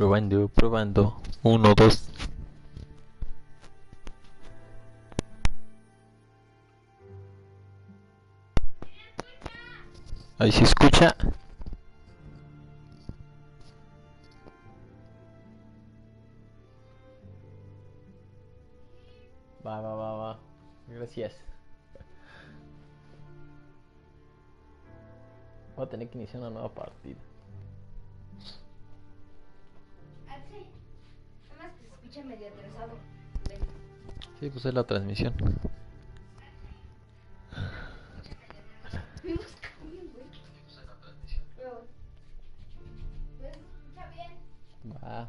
Probando, probando. Uno, dos. Ahí se escucha. Va. Gracias. Voy a tener que iniciar una nueva partida. Sí, nada más que se escucha medio atrasado. Sí, pues es la transmisión. Me busca bien, güey. Pero, ¿me escucha bien? Va.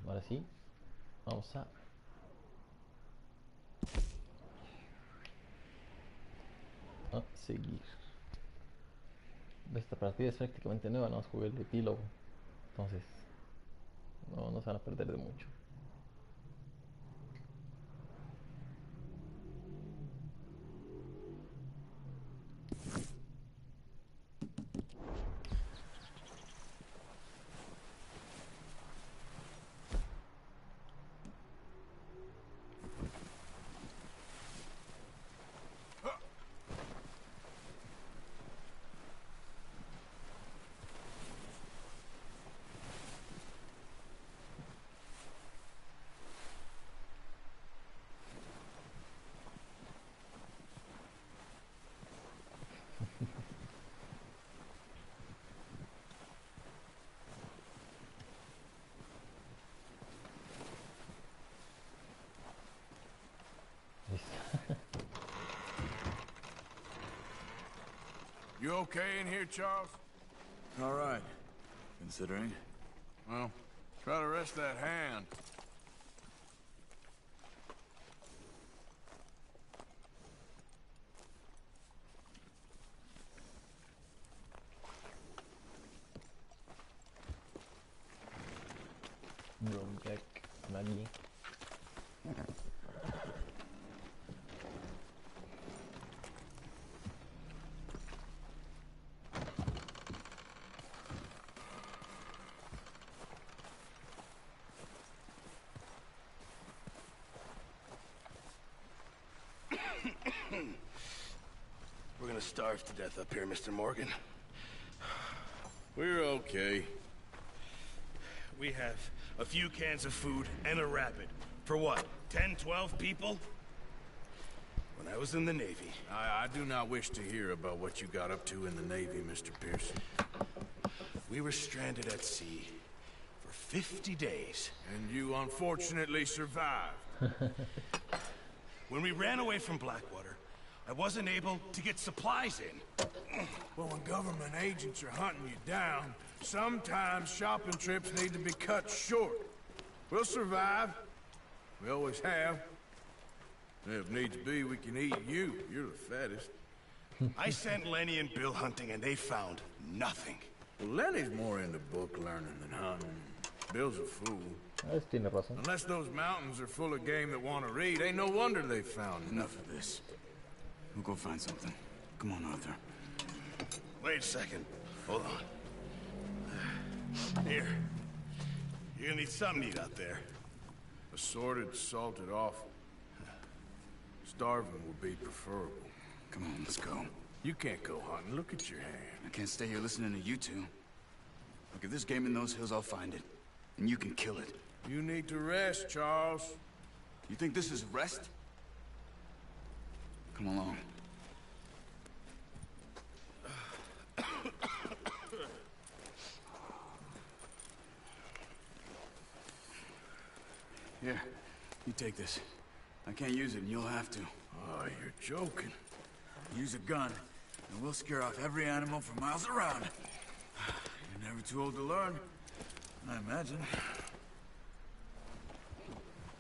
Ahora sí, vamos a seguir. Esta partida es prácticamente nueva, no jugué el epílogo, entonces no se van a perder de mucho. You okay in here, Charles? All right. Considering. Well, try to rest that hand. Jack, Maggie. We're gonna starve to death up here, Mr. Morgan. We're okay. We have a few cans of food and a rabbit. For what, 10, 12 people? When I was in the Navy... I do not wish to hear about what you got up to in the Navy, Mr. Pearson. We were stranded at sea for 50 days. And you unfortunately survived. When we ran away from Blackwater, I wasn't able to get supplies in. Well, when government agents are hunting you down, sometimes shopping trips need to be cut short. We'll survive. We always have. And if needs be, we can eat you. You're the fattest. I sent Lenny and Bill hunting, and they found nothing. Well, Lenny's more into book learning than hunting. Bill's a fool. Tiene razón. Unless those mountains are full of game that want to read, ain't no wonder they found Enough of this. We'll go find something. Come on, Arthur. Wait a second. Hold on. Here. You're gonna need something to eat out there. Assorted, salted offal. Starving would be preferable. Come on, let's go. You can't go hunting. Look at your hand. I can't stay here listening to you two. Look, if there's game in those hills, I'll find it. And you can kill it. You need to rest, Charles. You think this is rest? Come along. Here, you take this. I can't use it, and you'll have to. Oh, you're joking. Use a gun, and we'll scare off every animal for miles around. You're never too old to learn, I imagine.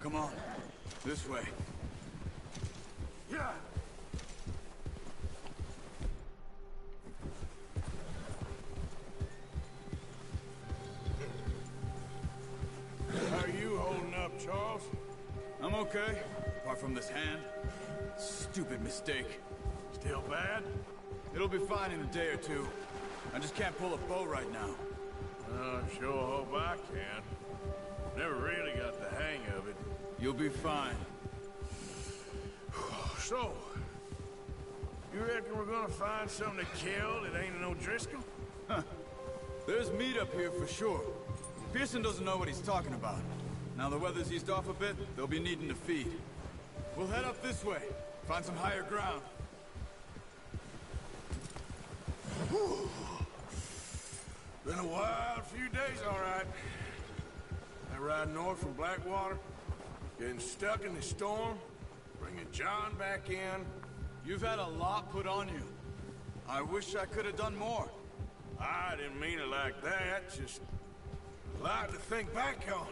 Come on, this way. Yeah! How are you holding up, Charles? I'm okay, apart from this hand. Stupid mistake. Still bad? It'll be fine in a day or two. I just can't pull a bow right now. I sure hope I can. Never really got the hang of it. You'll be fine. So, you reckon we're gonna find something to kill that ain't no Driscoll? There's meat up here for sure. Pearson doesn't know what he's talking about. Now the weather's eased off a bit, they'll be needing to feed. We'll head up this way, find some higher ground. Whew. Been a wild few days, all right. I ride north from Blackwater, getting stuck in the storm, bringing John back in. You've had a lot put on you. I wish I could have done more. I didn't mean it like that, just a lot to think back on.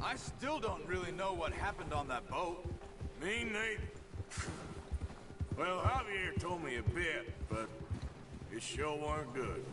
I still don't really know what happened on that boat. Me neither. Well, Javier told me a bit, but it sure weren't good.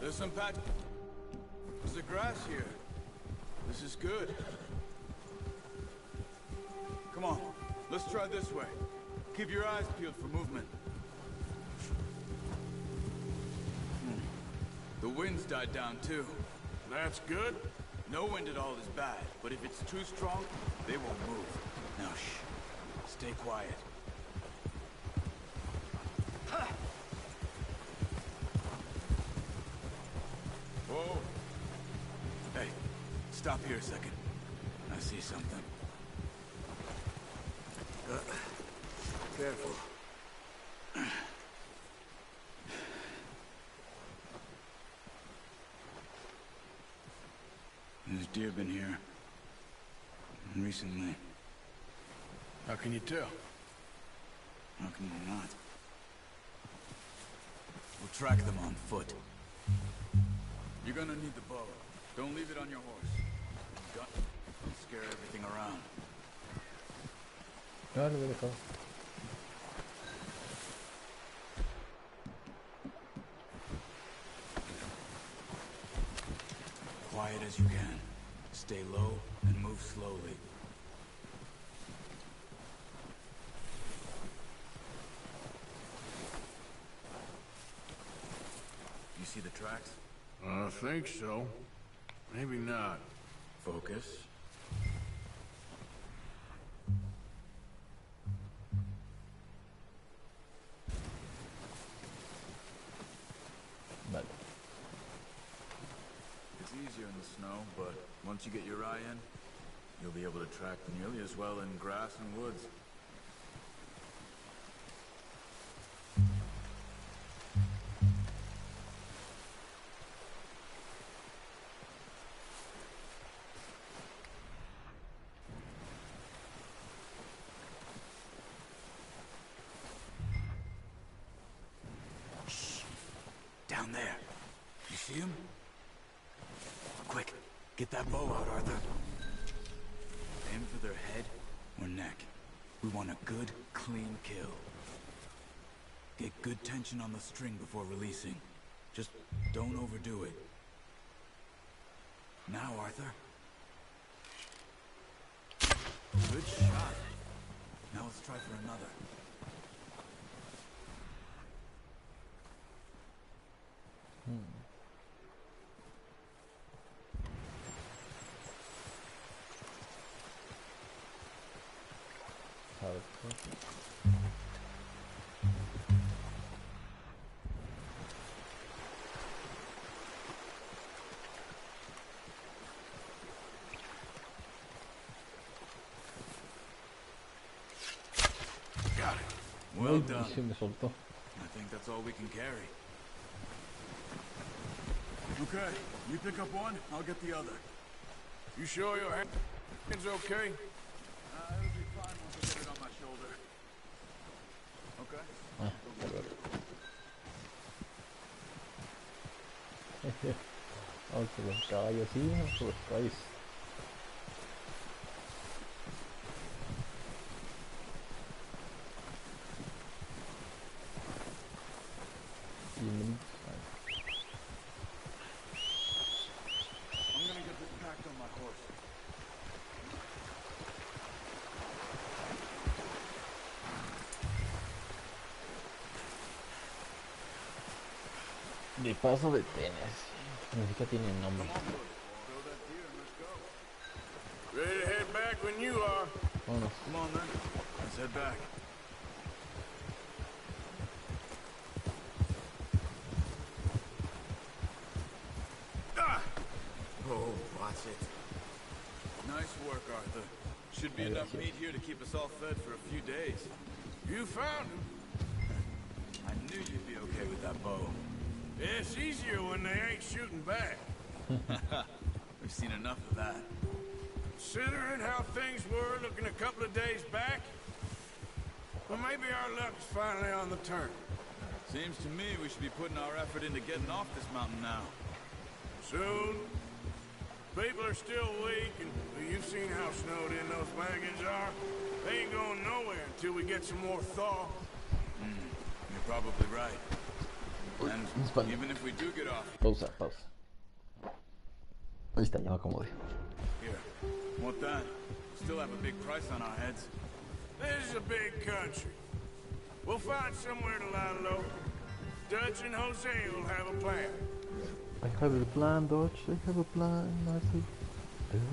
There's some patch... There's the grass here. This is good. Come on, let's try this way. Keep your eyes peeled for movement. The wind's died down too. That's good. No wind at all is bad, but if it's too strong, they won't move. Now shh. Stay quiet. Whoa. Hey, stop here a second. I see something. Careful. There's deer been here. Recently. How can you tell? How can you not? We'll track them on foot. You're gonna need the bow. Don't leave it on your horse. Gun. Don't scare everything around. Ah, le voy a dejar. Quiet as you can. Stay low and move slowly. You see the tracks? I think so. Maybe not. Focus. Vale. It's easier in the snow, but once you get your eye in, you'll be able to track nearly as well in grass and woods. Down there. You see him? Quick, get that bow out, Arthur. Aim for their head or neck. We want a good, clean kill. Get good tension on the string before releasing. Just don't overdo it. Now, Arthur. Good shot. Now let's try for another. Got it. Well done. Se me soltó. I think that's all we can carry. Okay, you pick up one, I'll get the other. You sure your hand's okay? It'll be fine once I get it on my shoulder. Okay. Ah, vamos por los caballos, sí, vamos por los caballos. Bienvenidos. I'm gonna get this packed on my horse. De paso de tenis. Significa tiene nombre. Ready to head back when you are. Vámonos. Come on then, let's head back. Oh, watch it. Nice work, Arthur. Should be enough meat here to keep us all fed for a few days. You found him. I knew you'd be okay with that bow. It's easier when they ain't shooting back. We've seen enough of that. Considering how things were looking a couple of days back, well, maybe our luck's finally on the turn. Seems to me we should be putting our effort into getting off this mountain now. Soon. People are still weak, and well, you've seen how snowed in those wagons are. They ain't going nowhere until we get some more thaw. You're probably right. And even if we do get off... Pausa, pausa. Ahí está, ya me acomodé. Here, want that? Still have a big price on our heads. This is a big country. We'll find somewhere to lie low. Dutch and Jose will have a plan. I have a plan, Dutch. I have a plan. I have a plan.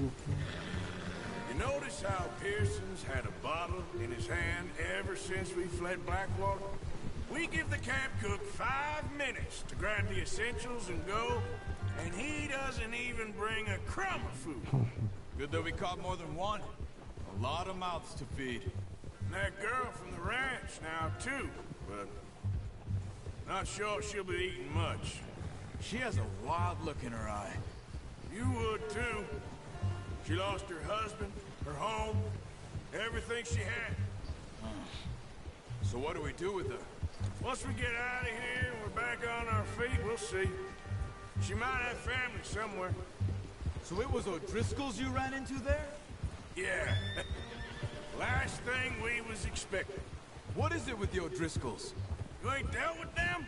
You notice how Pearson's had a bottle in his hand ever since we fled Blackwater? We give the camp cook 5 minutes to grab the essentials and go, and he doesn't even bring a crumb of food. Good that we caught more than one. A lot of mouths to feed. And that girl from the ranch now, too, but not sure she'll be eating much. She has a wild look in her eye. You would, too. She lost her husband, her home, everything she had. So what do we do with her? Once we get out of here and we're back on our feet, we'll see. She might have family somewhere. So it was O'Driscoll's you ran into there? Yeah. Last thing we was expecting. What is it with the O'Driscolls? You ain't dealt with them?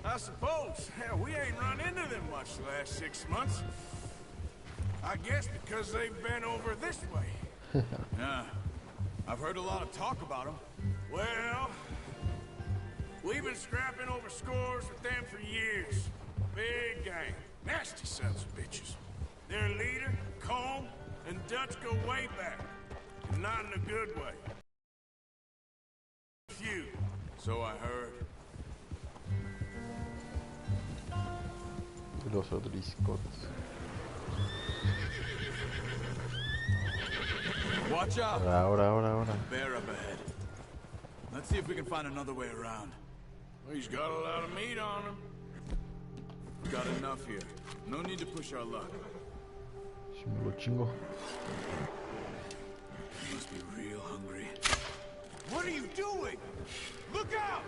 I suppose. Hell, we ain't run into them much the last 6 months. I guess because they've been over this way. Yeah. I've heard a lot of talk about them. Well, we've been scrapping over scores with them for years. Big gang. Nasty sons of bitches. Their leader, Combe, and Dutch go way back. And not in a good way. Few. So I heard. Los O'Driscolls. Watch out! Ahora. Bear up ahead. Let's see if we can find another way around. Well, he's got a lot of meat on him. Got enough here. No need to push our luck. Si me lo chingo. You must be real hungry. What are you doing? Look out!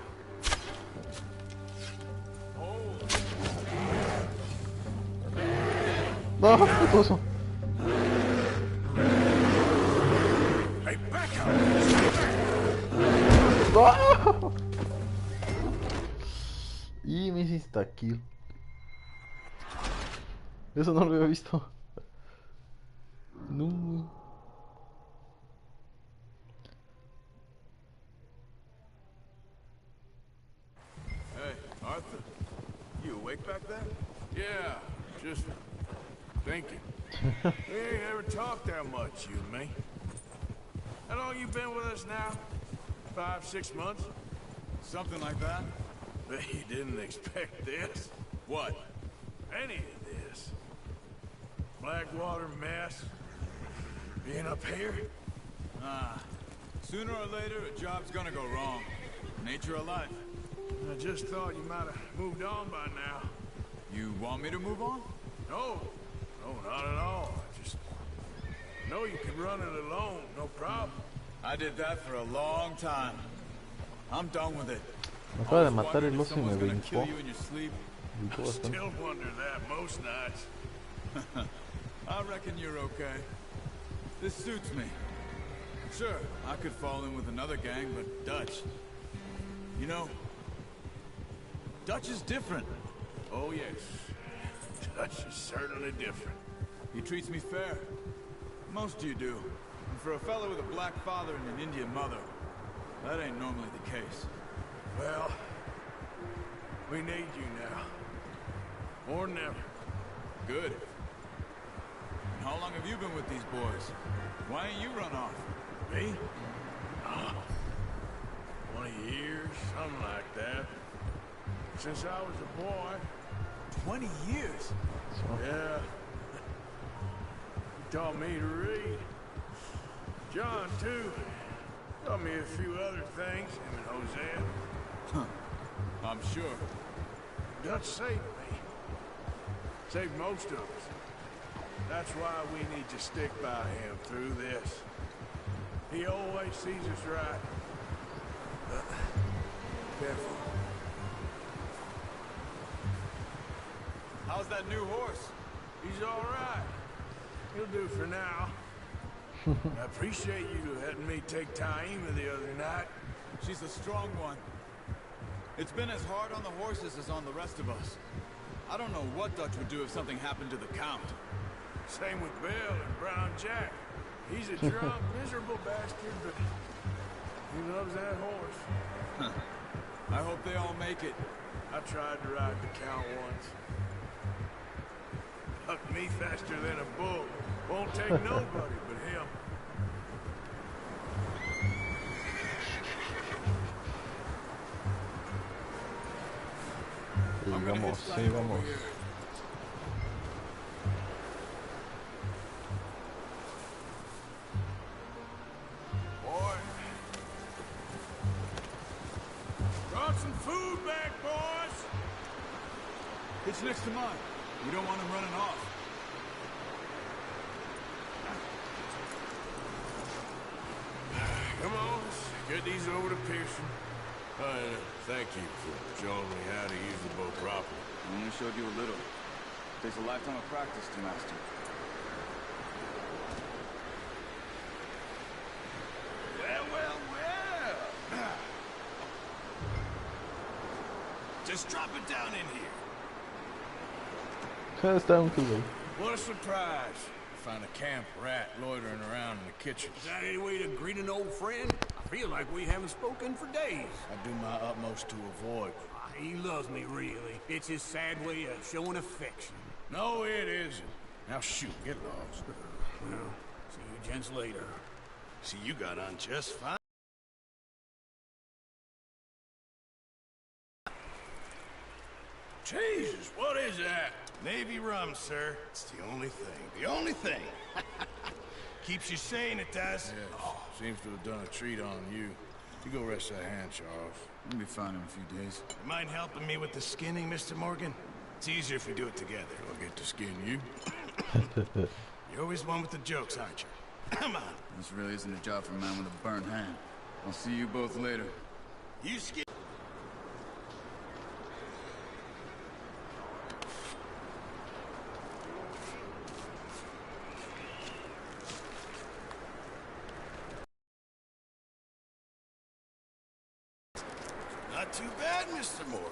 No, ¿qué puso? Hey, back up! ¡No! Y me hiciste kill. Eso no lo había visto. No. Hey, Arthur. You awake back there? Yeah, just thinking. We ain't ever talked that much, you and me. How long you been with us now? 5, 6 months? Something like that? Bet you didn't expect this. What? Any of this. Blackwater mess. Being up here? Sooner or later, a job's gonna go wrong. Nature of life. I just thought you might have moved on by now. You want me to move on? No, not at all. I just know you can run it alone, no problem. I did that for a long time. I'm done with it. Me acaba de Always matar wondering el if oso y me someone's gonna brincó. kill you in your sleep. Brincó bastante. Still wonder that most nights. I reckon you're okay. This suits me. Sure, I could fall in with another gang, but Dutch... You know... Dutch is different. Oh, yes. Dutch is certainly different. He treats me fair. Most of you do. And for a fellow with a black father and an Indian mother, that ain't normally the case. Well, we need you now. More than ever. Good. And how long have you been with these boys? Why ain't you run off? Me? Oh, 20 years, something like that. Since I was a boy. 20 years? Yeah. He taught me to read. John, too. Taught me a few other things, him and Hosea. I'm sure. Dutch saved me. Saved most of us. That's why we need to stick by him through this. He always sees us right. Careful. How's that new horse? He's all right. He'll do for now. I appreciate you letting me take Taima the other night. She's a strong one. It's been as hard on the horses as on the rest of us. I don't know what Dutch would do if something happened to the Count. Same with Bill and Brown Jack. He's a drunk, miserable bastard, but he loves that horse. I hope they all make it. I tried to ride the Count once. Hucked me faster than a bull. Won't take nobody but him. Sigamos, sigamos. Boy. Brought some food back, boys. It's next to mine. We don't want him running off. Come on, let's get these over to Pearson. Thank you for showing me how to use the boat properly. I only showed you a little. Takes a lifetime of practice to master. Well. Just drop it down in here. Está un culo. What a surprise. Find a camp rat loitering around in the kitchen. Is that any way to greet an old friend? I feel like we haven't spoken for days. I do my utmost to avoid. He loves me, really. It's his sad way of showing affection. No, it isn't. Now shoot, get lost. Well, see you gents later. See, you got on just fine. Jesus, what is that? Navy rum, sir. It's the only thing. The only thing. Keeps you sane, it does. Yes, seems to have done a treat on you. You go rest that hand, Charles. We'll be fine in a few days. You mind helping me with the skinning, Mr. Morgan? It's easier if we do it together. I'll get to skin you. You're always one with the jokes, aren't you? Come on. This really isn't a job for a man with a burnt hand. I'll see you both later. You skin. Mr. Morgan.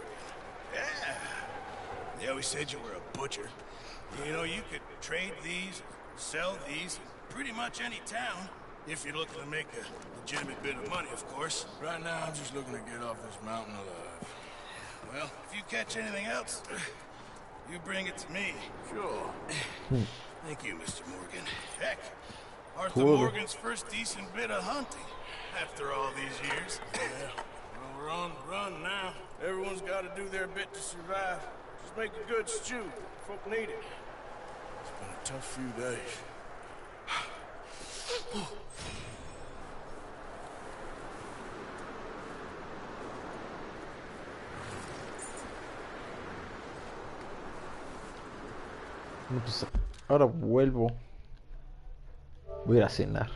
Yeah. They always said you were a butcher. You know, you could trade these, sell these, in pretty much any town, if you're looking to make a legitimate bit of money, of course. Right now, I'm just looking to get off this mountain alive. Well, if you catch anything else, you bring it to me. Sure. Thank you, Mr. Morgan. Heck, Arthur Cool. Morgan's first decent bit of hunting, after all these years. Yeah. Well, we're on the run now. Everyone's got to do their bit to survive. Just make a good stew. Folk need it. It's been a tough few days. No, pues ahora vuelvo. Voy a ir a cenar.